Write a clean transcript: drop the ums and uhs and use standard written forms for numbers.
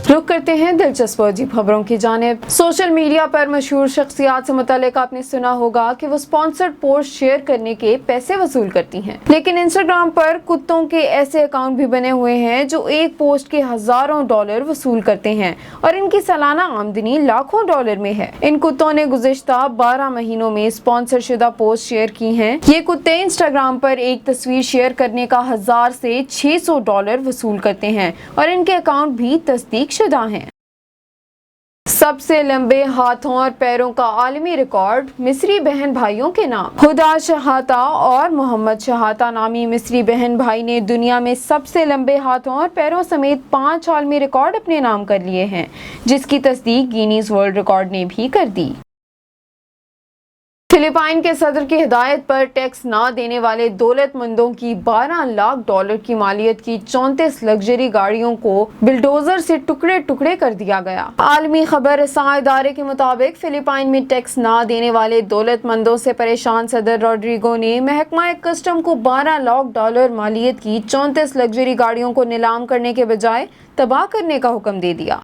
रुक करते हैं दिलचस्प अजीब खबरों की जानिब। सोशल मीडिया पर मशहूर शख्सियात से मुतालिक आपने सुना होगा कि वो स्पॉन्सर्ड पोस्ट शेयर करने के पैसे वसूल करती हैं, लेकिन इंस्टाग्राम पर कुत्तों के ऐसे अकाउंट भी बने हुए हैं जो एक पोस्ट के हजारों डॉलर वसूल करते हैं और इनकी सालाना आमदनी लाखों डॉलर में है। इन कुत्तों ने गुज़िश्ता 12 महीनों में स्पॉन्सर शुदा पोस्ट शेयर की हैं। ये कुत्ते इंस्टाग्राम पर एक तस्वीर शेयर करने का 1000 से 600 डॉलर वसूल करते हैं और इनके अकाउंट भी तस्दीक शुदा हैं। सबसे लंबे हाथों और पैरों का आलमी रिकॉर्ड मिस्री बहन भाइयों के नाम। हुदा शहाता और मोहम्मद शहाता नामी मिस्री बहन भाई ने दुनिया में सबसे लंबे हाथों और पैरों समेत 5 आलमी रिकॉर्ड अपने नाम कर लिए हैं, जिसकी तस्दीक गिनीज वर्ल्ड रिकॉर्ड ने भी कर दी। फिलिपाइन के सदर की हिदायत पर टैक्स ना देने वाले दौलतमंदों की 12 लाख डॉलर की मालियत की 34 लग्जरी गाड़ियों को बिल्डोजर से टुकड़े टुकड़े कर दिया गया। आलमी खबर रसां इदारे के मुताबिक फिलिपाइन में टैक्स ना देने वाले दौलतमंदों से परेशान सदर रॉड्रिगो ने महकमा कस्टम को 12 लाख डॉलर मालियत की 34 लग्जरी गाड़ियों को नीलाम करने के बजाय तबाह करने का हुक्म दे दिया।